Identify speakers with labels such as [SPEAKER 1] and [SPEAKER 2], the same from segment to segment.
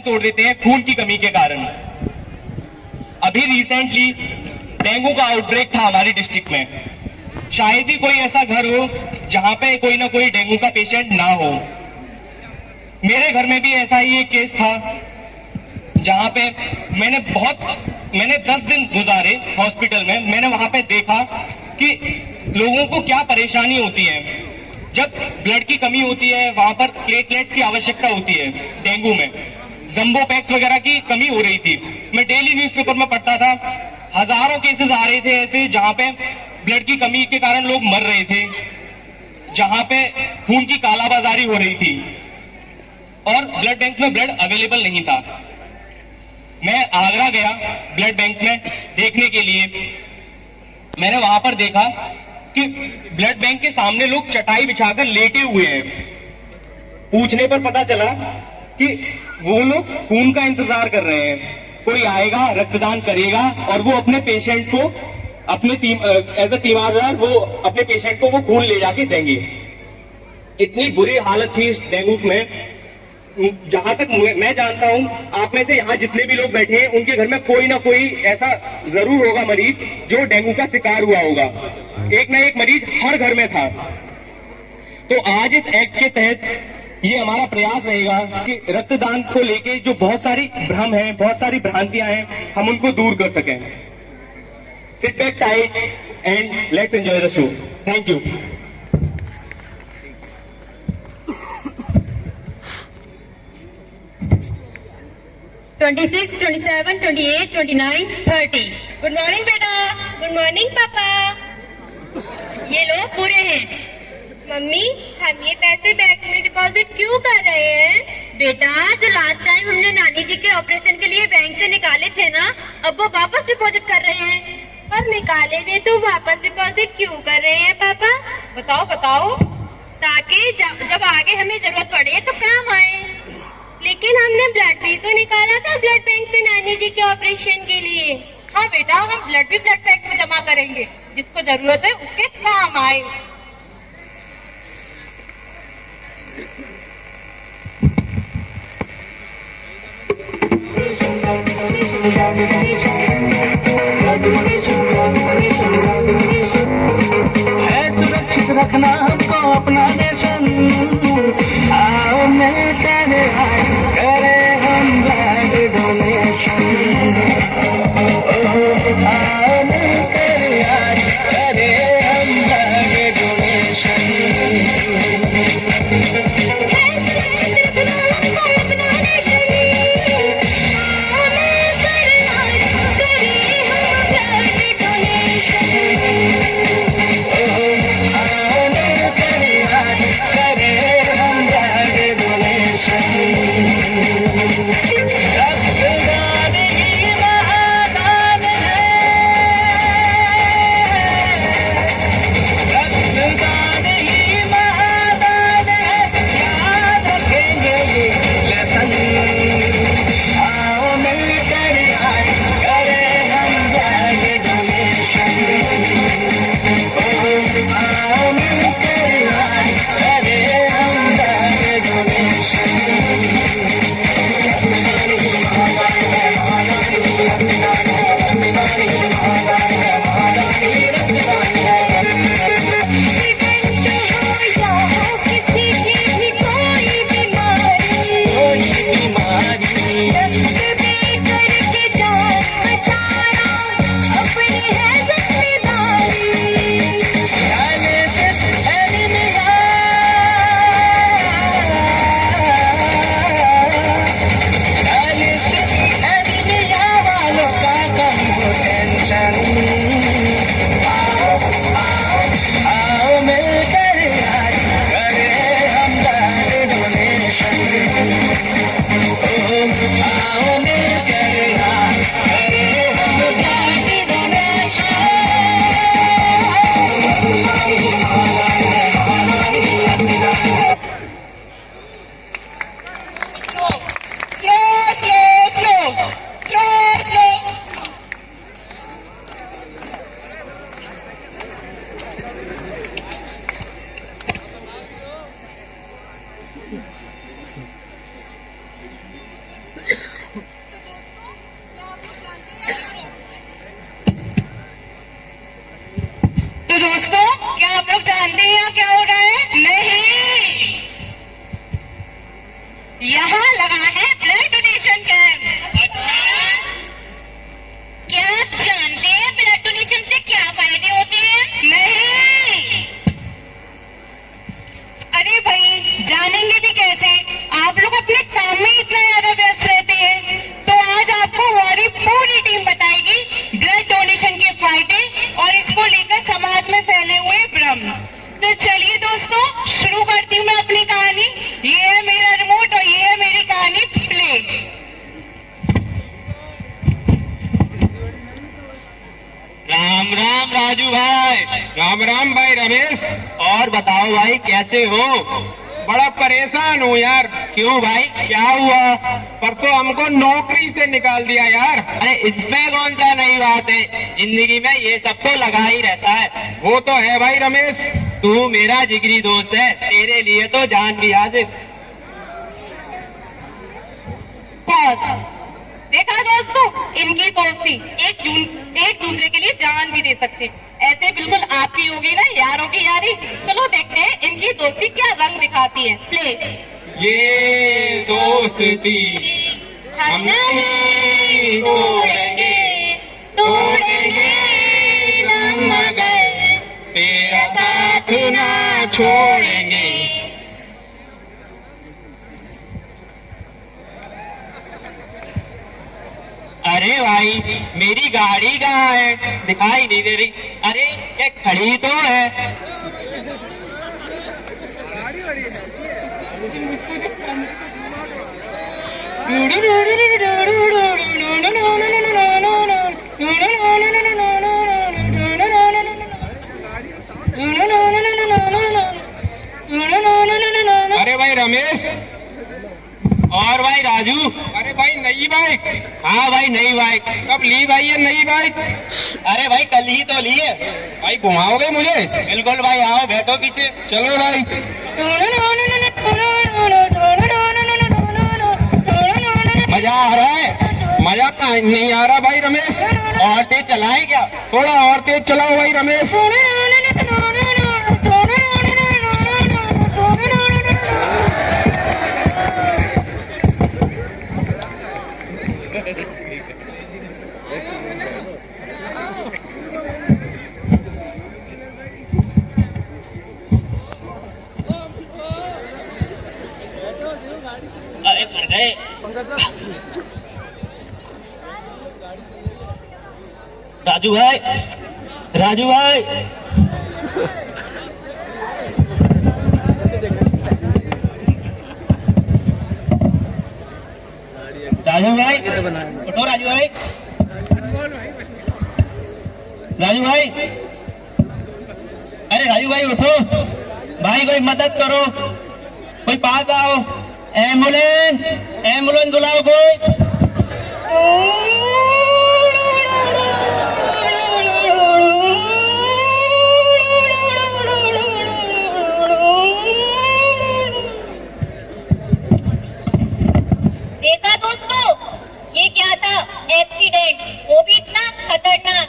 [SPEAKER 1] तोड़ देते हैं खून की कमी के कारण। अभी रिसेंटली डेंगू का आउटब्रेक था हमारी डिस्ट्रिक्ट में। शायद ही कोई ऐसा घर हो जहां पे कोई ना कोई डेंगू का पेशेंट ना हो। मेरे घर में भी ऐसा ही एक केस था जहां पे मैंने 10 दिन गुजारे हॉस्पिटल में। मैंने वहां पे देखा कि लोगों को क्या परेशानी होती है जब ब्लड की कमी होती है। वहां पर प्लेटलेट्स की आवश्यकता होती है। डेंगू में जंबो पैक्स वगैरह की कमी हो रही थी। मैं डेली न्यूज़पेपर में पढ़ता था, हजारों केसेस आ रहे थे ऐसे जहां पे ब्लड की कमी के कारण लोग मर रहे थे, जहां पे खून की कालाबाजारी हो रही थी और ब्लड बैंक में ब्लड अवेलेबल नहीं था। मैं आगरा गया ब्लड बैंक में देखने के लिए। मैंने वहां पर देखा कि ब्लड बैंक के सामने लोग चटाई बिछाकर लेटे हुए हैं। पूछने पर पता चला कि वो लोग खून का इंतजार कर रहे हैं, कोई आएगा रक्तदान करेगा और वो अपने पेशेंट को अपने एज अ तीमारदार वो अपने पेशेंट को वो खून ले जाके देंगे। इतनी बुरी हालत थी इस डेंगू में। जहां तक मैं जानता हूं, आप में से यहाँ जितने भी लोग बैठे हैं उनके घर में कोई ना कोई ऐसा जरूर होगा मरीज जो डेंगू का शिकार हुआ होगा। एक ना एक मरीज हर घर में था। तो आज इस एक्ट के तहत ये हमारा प्रयास रहेगा कि रक्तदान को लेके जो बहुत सारी भ्रम है, बहुत सारी भ्रांतियां हैं, हम उनको दूर कर सकें। Sit back tight and let's enjoy the show. Thank you.
[SPEAKER 2] Twenty-six, 27, 28, 29, 30.
[SPEAKER 3] Good morning बेटा।
[SPEAKER 2] गुड मॉर्निंग पापा। ये लो पूरे हैं।
[SPEAKER 3] मम्मी, हम ये पैसे बैंक में डिपॉजिट क्यों कर रहे हैं?
[SPEAKER 2] बेटा, जो लास्ट टाइम हमने नानी जी के ऑपरेशन के लिए बैंक से निकाले थे ना, अब वो वापस डिपॉजिट कर रहे हैं।
[SPEAKER 3] पर निकाले थे तो वापस डिपॉजिट क्यों कर रहे हैं पापा?
[SPEAKER 4] बताओ बताओ।
[SPEAKER 2] ताकि जब आगे हमें जरूरत पड़े तो काम आए।
[SPEAKER 3] लेकिन हमने ब्लड भी तो निकाला था ब्लड बैंक से नानी जी के ऑपरेशन के लिए।
[SPEAKER 4] हाँ बेटा, हम ब्लड भी ब्लड बैंक में जमा करेंगे, जिसको जरूरत है उसके काम आए।
[SPEAKER 5] है सुरक्षित रखना हमको अपना नेशन। आओ मिलकर करे हम ब्लड डोनेशन। आओ मिलकर करे हम ब्लड डोनेशन।
[SPEAKER 1] राम राजू भाई।
[SPEAKER 6] राम राम भाई रमेश।
[SPEAKER 1] और बताओ भाई कैसे हो?
[SPEAKER 6] बड़ा परेशान हूँ यार।
[SPEAKER 1] क्यों भाई, क्या हुआ?
[SPEAKER 6] परसों हमको नौकरी से निकाल दिया यार।
[SPEAKER 1] अरे इसमें कौन सा नई बात है, जिंदगी में ये सब तो लगा ही रहता है।
[SPEAKER 6] वो तो है भाई रमेश।
[SPEAKER 1] तू मेरा जिगरी दोस्त है, तेरे लिए तो जान भी हाजिर।
[SPEAKER 4] देखा दोस्तों, इनकी दोस्ती एक दूसरे के लिए जान भी दे सकते। ऐसे बिल्कुल आपकी होगी ना यारों की यारी। चलो देखते हैं इनकी दोस्ती क्या रंग दिखाती है। प्ले।
[SPEAKER 6] ये दोस्ती हम नहीं तोड़ेंगे, तोड़ेंगे हम मगर तेरा साथ ना छोड़ेंगे।
[SPEAKER 1] अरे भाई मेरी गाड़ी कहाँ है, दिखाई नहीं दे रही। अरे ये खड़ी तो है।
[SPEAKER 6] अरे भाई रमेश।
[SPEAKER 1] और भाई राजू।
[SPEAKER 6] अरे भाई नई बाइक।
[SPEAKER 1] हाँ भाई नई बाइक।
[SPEAKER 6] कब ली भाई ये नई बाइक?
[SPEAKER 1] अरे भाई कल ही तो ली है।
[SPEAKER 6] भाई घुमाओगे मुझे?
[SPEAKER 1] बिल्कुल भाई, आओ बैठो पीछे।
[SPEAKER 6] चलो भाई।
[SPEAKER 1] मजा आ रहा है?
[SPEAKER 6] मजा नहीं आ रहा भाई रमेश।
[SPEAKER 1] और तेज चलाएं क्या?
[SPEAKER 6] थोड़ा और तेज चलाओ भाई रमेश।
[SPEAKER 1] अरे मर गए। राजू भाई, राजू भाई। राजू भाई उठो, राजू भाई। राजू भाई, अरे राजू भाई उठो भाई, कोई मदद करो, कोई पास आओ। एम्बुलेंस, एम्बुलेंस बुलाओ कोई।
[SPEAKER 2] देखा दोस्तों, ये क्या था? एक्सीडेंट, वो भी इतना खतरनाक।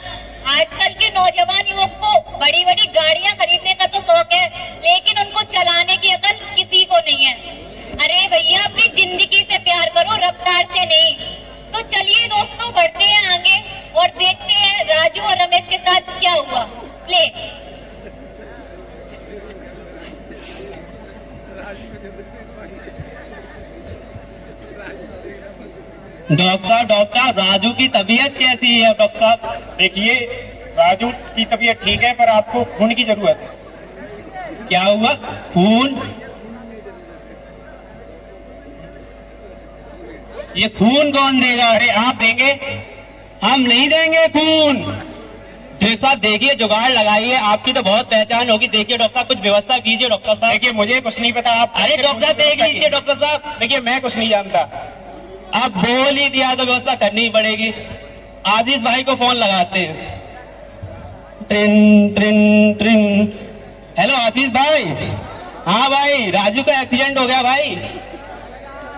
[SPEAKER 2] आजकल के नौजवान युवक को बड़ी बड़ी गाड़ियां खरीदने का तो शौक है, लेकिन उनको चलाने की अकल किसी को नहीं है। अरे भैया अपनी जिंदगी से प्यार करो, रफ्तार से नहीं। तो चलिए दोस्तों बढ़ते हैं आगे और देखते हैं राजू और रमेश के साथ क्या हुआ। प्ले।
[SPEAKER 1] डॉक्टर साहब राजू की तबीयत कैसी है? डॉक्टर साहब
[SPEAKER 6] देखिए राजू की तबीयत ठीक है, पर आपको खून की जरूरत है।
[SPEAKER 1] क्या हुआ? खून? ये खून कौन देगा? अरे आप देंगे? हम नहीं देंगे खून। डॉक्टर साहब देखिए, जुगाड़ लगाइए, आपकी तो बहुत पहचान होगी। देखिए डॉक्टर साहब, कुछ व्यवस्था कीजिए डॉक्टर साहब।
[SPEAKER 6] देखिए मुझे कुछ नहीं पता। आप
[SPEAKER 1] अरे डॉक्टर साहब देख लीजिए डॉक्टर साहब।
[SPEAKER 6] देखिए मैं कुछ नहीं जानता।
[SPEAKER 1] आप बोल ही दिया तो व्यवस्था करनी ही पड़ेगी। आजीज भाई को फोन लगाते हैं। ट्रिन ट्रिन ट्रिन। हेलो आशीष भाई। हाँ भाई, राजू का एक्सीडेंट हो गया भाई।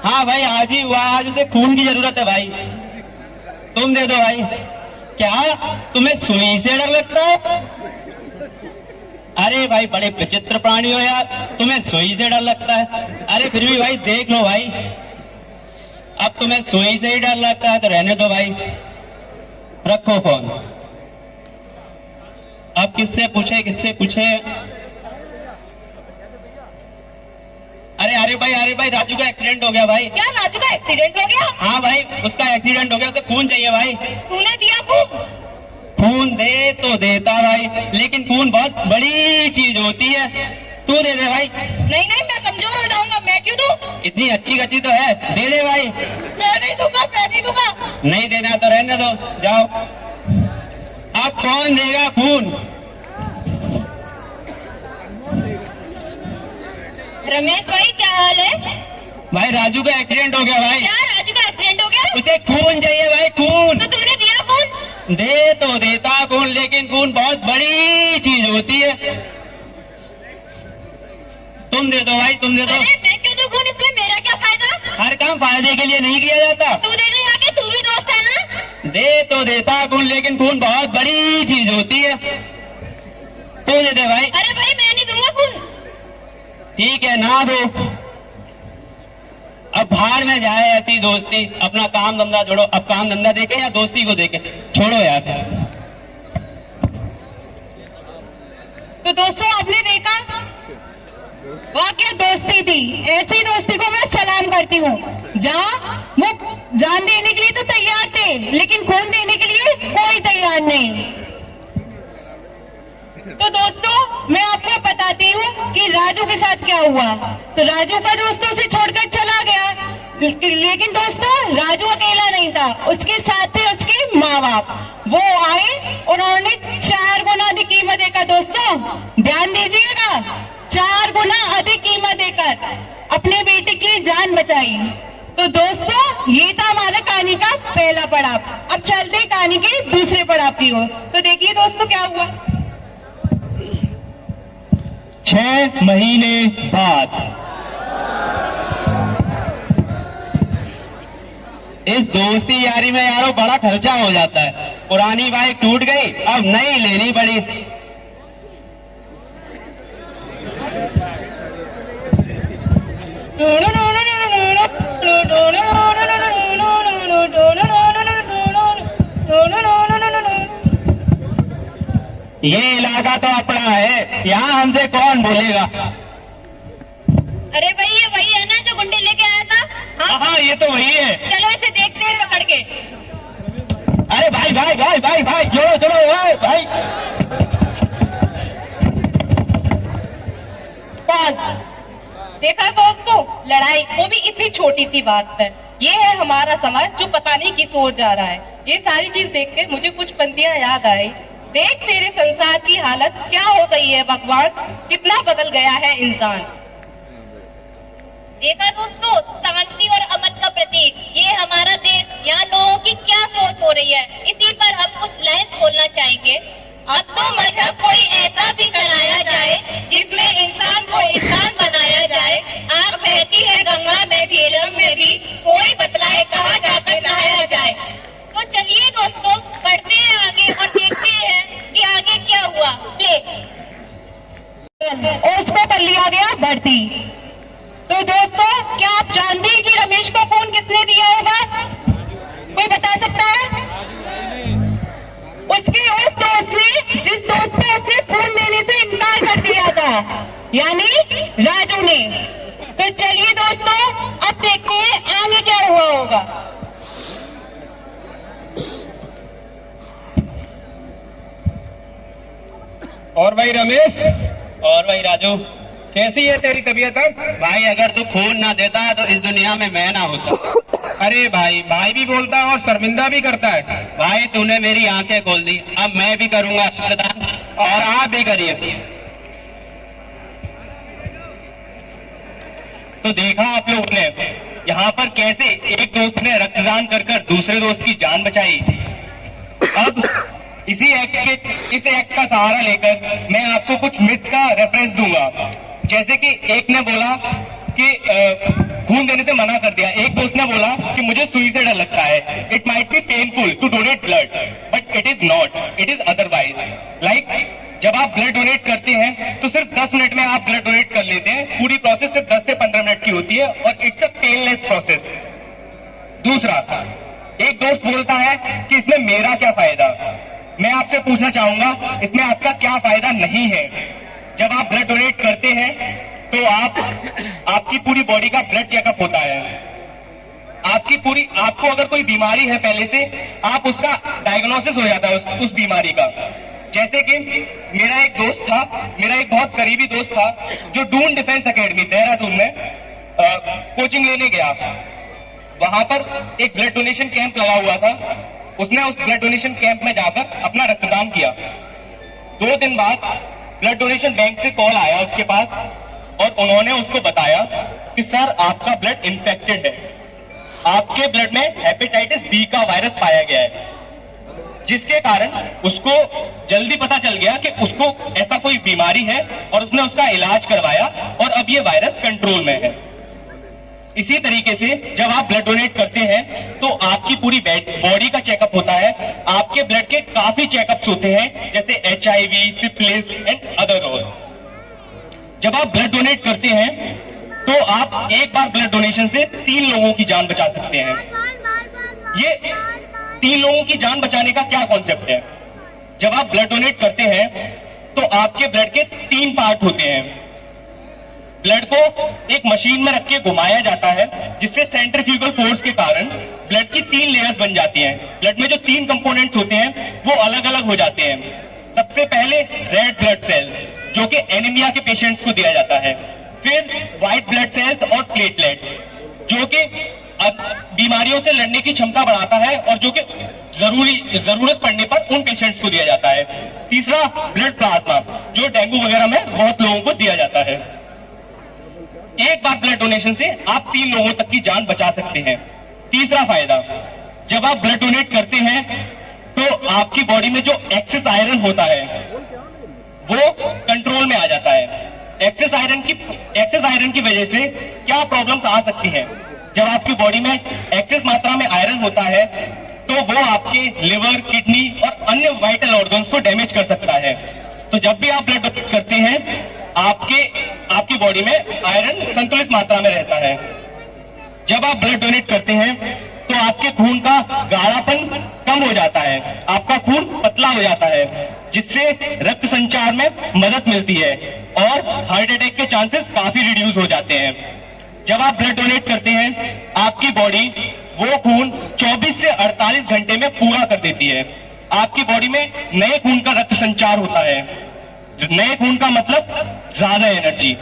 [SPEAKER 1] हाँ भाई आज ही हुआ, आज उसे खून की जरूरत है भाई। तुम दे दो भाई। क्या तुम्हें सुई से डर लगता है? अरे भाई बड़े विचित्र प्राणी हो यार, तुम्हें सुई से डर लगता है। अरे फिर भी भाई देख लो भाई, अब तुम्हें सुई से ही डर लगता है तो रहने दो भाई, रखो फोन। अब किससे पूछे, किससे पूछे? अरे भाई राजू का एक्सीडेंट हो गया भाई।
[SPEAKER 4] क्या राजू का एक्सीडेंट हो गया?
[SPEAKER 1] हाँ भाई उसका एक्सीडेंट हो गया, उसे खून चाहिए भाई।
[SPEAKER 4] तूने दिया खून?
[SPEAKER 1] खून दे तो देता भाई, लेकिन खून बहुत बड़ी चीज होती है। तू दे दे भाई।
[SPEAKER 4] नहीं मैं कमजोर हो जाऊंगा, मैं क्यों दूं?
[SPEAKER 1] इतनी अच्छी गच्ची तो है, दे दे भाई।
[SPEAKER 4] मैं नहीं दूंगा।
[SPEAKER 1] नहीं देना तो रहने दो, जाओ। अब कौन देगा खून?
[SPEAKER 2] रमेश भाई क्या हाल है?
[SPEAKER 1] भाई राजू का एक्सीडेंट हो गया भाई।
[SPEAKER 2] क्या राजू का एक्सीडेंट हो गया?
[SPEAKER 1] उसे खून चाहिए भाई, खून।
[SPEAKER 2] तो तूने दिया खून?
[SPEAKER 1] दे तो देता खून, लेकिन खून बहुत बड़ी चीज होती है। तुम दे दो भाई, तुम दे दो।
[SPEAKER 2] अरे मैं क्यों दूं खून, इसमें मेरा क्या फायदा?
[SPEAKER 1] हर काम फायदे के लिए नहीं किया जाता।
[SPEAKER 2] तू दे दे आके, तू भी दोस्त है ना।
[SPEAKER 1] दे तो देता खून, लेकिन खून बहुत बड़ी चीज होती है। तू दे दे भाई।
[SPEAKER 2] अरे भाई मैं नहीं दूंगा खून।
[SPEAKER 1] ठीक है, ना दो। अब भाड़ में जाए ऐसी दोस्ती, अपना काम धंधा छोड़ो। अब काम धंधा देखे या दोस्ती को देखे? छोड़ो यार।
[SPEAKER 4] तो दोस्तों आपने देखा वह क्या दोस्ती थी। ऐसी दोस्ती को मैं सलाम करती हूँ, जहाँ वो जान देने के लिए तो तैयार थे, लेकिन खून देने के लिए कोई तैयार नहीं। तो दोस्तों मैं आपको बताती हूँ कि राजू के साथ क्या हुआ। तो राजू का दोस्तों से छोड़कर चला गया, लेकिन दोस्तों राजू अकेला नहीं था, उसके साथ थे उसके माँ बाप। वो आए, उन्होंने 4 गुना अधिक कीमत देकर, दोस्तों ध्यान दीजिएगा, 4 गुना अधिक कीमत देकर अपने बेटे की जान बचाई। तो दोस्तों ये था हमारा कहानी का पहला पड़ाव। अब चलते हैं कहानी के दूसरे पड़ाव की ओर। तो देखिए दोस्तों क्या हुआ।
[SPEAKER 1] 6 महीने बाद इस दोस्ती यारी में यारो बड़ा खर्चा हो जाता है। पुरानी बाइक टूट गई, अब नई लेनी पड़ी। ये इलाका तो अपना है, यहाँ हमसे कौन बोलेगा?
[SPEAKER 2] अरे भाई ये वही है ना जो गुंडे लेके आया था?
[SPEAKER 1] हाँ, ये तो वही है।
[SPEAKER 2] चलो इसे देखते हैं पकड़ के।
[SPEAKER 1] अरे भाई भाई भाई भाई भाई, जोड़ो जोड़ो भाई।
[SPEAKER 4] देखा दोस्तों, लड़ाई वो भी इतनी छोटी सी बात पर। ये है हमारा समाज जो पता नहीं किस ओर जा रहा है। ये सारी चीज देख के मुझे कुछ पंक्तियां याद आई। देख तेरे संसार की हालत क्या हो गई है भगवान, कितना बदल गया है इंसान।
[SPEAKER 2] देखा दोस्तों, शांति और अमन का प्रतीक ये हमारा देश, यहाँ लोगों की क्या सोच हो रही है, इसी पर हम कुछ लाइन्स बोलना चाहेंगे। अब तो मजहब कोई ऐसा भी चलाया जाए जिसमें इंसान को इंसान बनाया जाए। आग बहती है गंगा में भी, झेलम में भी, कोई बतलाए कहाँ जाकर नहाया जाए। तो चलिए दोस्तों बढ़ते हैं आगे और देखते हैं कि आगे क्या हुआ। प्ले।
[SPEAKER 4] और उसको कर लिया गया भर्ती। तो दोस्तों क्या आप जानते हैं कि रमेश को फोन किसने दिया होगा? कोई बता सकता है? उसके उस दोस्त ने, जिस दोस्त को उसने फोन देने से इनकार कर दिया था, यानी राजू ने। तो चलिए दोस्तों अब देखते हैं आगे क्या हुआ होगा।
[SPEAKER 6] और भाई रमेश,
[SPEAKER 1] और भाई राजू,
[SPEAKER 6] कैसी है तेरी तबीयत अब?
[SPEAKER 1] भाई अगर तू खून ना देता तो इस दुनिया में मैं ना होता।
[SPEAKER 6] अरे भाई, भाई भी बोलता है और शर्मिंदा भी करता है।
[SPEAKER 1] भाई तूने मेरी आंखें खोल दी, अब मैं भी करूंगा रक्तदान, और आप भी करिए। तो देखा आप लोगों ने यहाँ पर कैसे एक दोस्त ने रक्तदान कर कर दूसरे दोस्त की जान बचाई। अब इस एक्ट का सहारा लेकर मैं आपको कुछ मिथ का रेफरेंस दूंगा। जैसे कि एक ने बोला कि खून देने से मना कर दिया, एक दोस्त ने बोला कि मुझे सुई से डर लगता है। It might be painful to donate blood but it is not, it is otherwise. Like जब आप ब्लड डोनेट करते हैं तो सिर्फ 10 मिनट में आप ब्लड डोनेट कर लेते हैं। पूरी प्रोसेस सिर्फ 10 से 15 मिनट की होती है और इट्स अ पेनलेस प्रोसेस। दूसरा, एक दोस्त बोलता है कि इसमें मेरा क्या फायदा। मैं आपसे पूछना चाहूंगा, इसमें आपका क्या फायदा नहीं है। जब आप ब्लड डोनेट करते हैं तो आपकी पूरी बॉडी का ब्लड चेकअप होता है। आपको अगर कोई बीमारी है पहले से, आप उसका डायग्नोसिस हो जाता है उस बीमारी का। जैसे कि मेरा एक दोस्त था, मेरा एक बहुत करीबी दोस्त था जो डून डिफेंस एकेडमी देहरादून में कोचिंग लेने गया। वहां पर एक ब्लड डोनेशन कैंप लगा हुआ था। उसने उस ब्लड डोनेशन कैंप में जाकर अपना रक्तदान किया। 2 दिन बाद ब्लड डोनेशन बैंक से कॉल आया उसके पास और उन्होंने उसको बताया कि सर आपका ब्लड इन्फेक्टेड है, आपके ब्लड में हेपेटाइटिस बी का वायरस पाया गया है, जिसके कारण उसको जल्दी पता चल गया कि उसको ऐसा कोई बीमारी है और उसने उसका इलाज करवाया और अब ये वायरस कंट्रोल में है। इसी तरीके से जब आप ब्लड डोनेट करते हैं तो आपकी पूरी बॉडी का चेकअप होता है। आपके ब्लड के काफी चेकअप्स होते हैं जैसे HIV, syphilis and other all. जब आप ब्लड डोनेट करते हैं तो आप एक बार ब्लड डोनेशन से 3 लोगों की जान बचा सकते हैं। ये 3 लोगों की जान बचाने का क्या कॉन्सेप्ट है? जब आप ब्लड डोनेट करते हैं तो आपके ब्लड के 3 पार्ट होते हैं। ब्लड को एक मशीन में रख के घुमाया जाता है जिससे सेंट्रीफ्यूगल फोर्स के कारण ब्लड की 3 लेयर्स बन जाती हैं। ब्लड में जो 3 कंपोनेंट्स होते हैं वो अलग अलग हो जाते हैं। सबसे पहले रेड ब्लड सेल्स जो कि एनीमिया के पेशेंट्स को दिया जाता है, फिर व्हाइट ब्लड सेल्स और प्लेटलेट्स जो कि बीमारियों से लड़ने की क्षमता बढ़ाता है और जो कि जरूरत पड़ने पर उन पेशेंट्स को दिया जाता है। तीसरा ब्लड प्लाज्मा जो डेंगू वगैरह में बहुत लोगों को दिया जाता है। एक बार ब्लड डोनेशन से आप 3 लोगों तक की जान बचा सकते हैं। तीसरा फायदा, जब आप ब्लड डोनेट करते हैं तो आपकी बॉडी में जो एक्सेस आयरन होता है वो कंट्रोल में आ जाता है। एक्सेस आयरन की वजह से क्या प्रॉब्लम्स आ सकती हैं? जब आपकी बॉडी में एक्सेस मात्रा में आयरन होता है तो वो आपके लिवर, किडनी और अन्य वाइटल ऑर्गन्स को डैमेज कर सकता है। तो जब भी आप ब्लड डोनेट करते हैं आपकी बॉडी में आयरन संतुलित मात्रा में रहता है। जब आप ब्लड डोनेट करते हैं तो आपके खून का गाढ़ापन कम हो जाता है, आपका खून पतला हो जाता है, जिससे रक्त संचार में मदद मिलती है और हार्ट अटैक के चांसेस काफी रिड्यूस हो जाते हैं। जब आप ब्लड डोनेट करते हैं आपकी बॉडी वो खून 24 से 48 घंटे में पूरा कर देती है। आपकी बॉडी में नए खून का रक्त संचार होता है। नए खून का मतलब ज्यादा एनर्जी।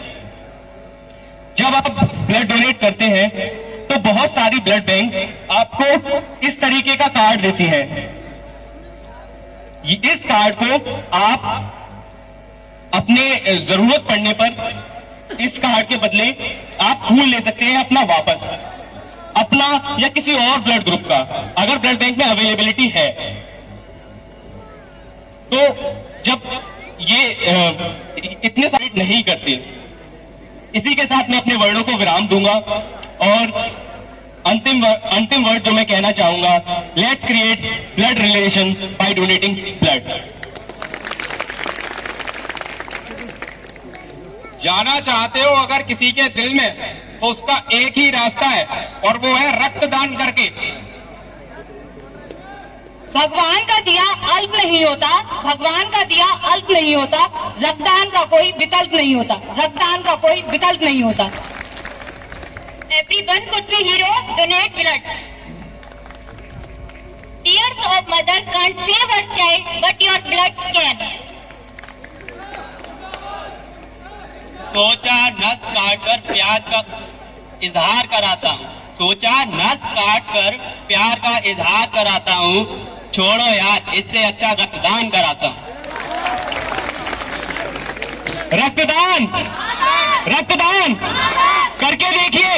[SPEAKER 1] जब आप ब्लड डोनेट करते हैं तो बहुत सारी ब्लड बैंक्स आपको इस तरीके का कार्ड देती हैं। इस कार्ड को आप अपने जरूरत पड़ने पर इस कार्ड के बदले आप खून ले सकते हैं अपना वापस, अपना या किसी और ब्लड ग्रुप का, अगर ब्लड बैंक में अवेलेबिलिटी है। तो जब ये इतने सारे नहीं करते, इसी के साथ मैं अपने वर्डों को विराम दूंगा और अंतिम वर्ड जो मैं कहना चाहूंगा, let's create blood relation bye donating blood.
[SPEAKER 6] जाना चाहते हो अगर किसी के दिल में, तो उसका एक ही रास्ता है और वो है रक्तदान करके।
[SPEAKER 4] भगवान का दिया अल्प नहीं होता, भगवान का दिया अल्प नहीं होता, रक्तदान का कोई विकल्प नहीं होता, रक्तदान का कोई विकल्प नहीं होता।
[SPEAKER 2] Everyone could be hero, donate blood. Tears of mother can't save her child, but your blood can.
[SPEAKER 7] सोचा नस काटकर प्यार का इजहार कराता हूँ, सोचा नस काटकर प्यार का इजहार कराता हूँ, छोड़ो यार इससे अच्छा रक्तदान कराता हूँ।
[SPEAKER 1] रक्तदान करके देखिए।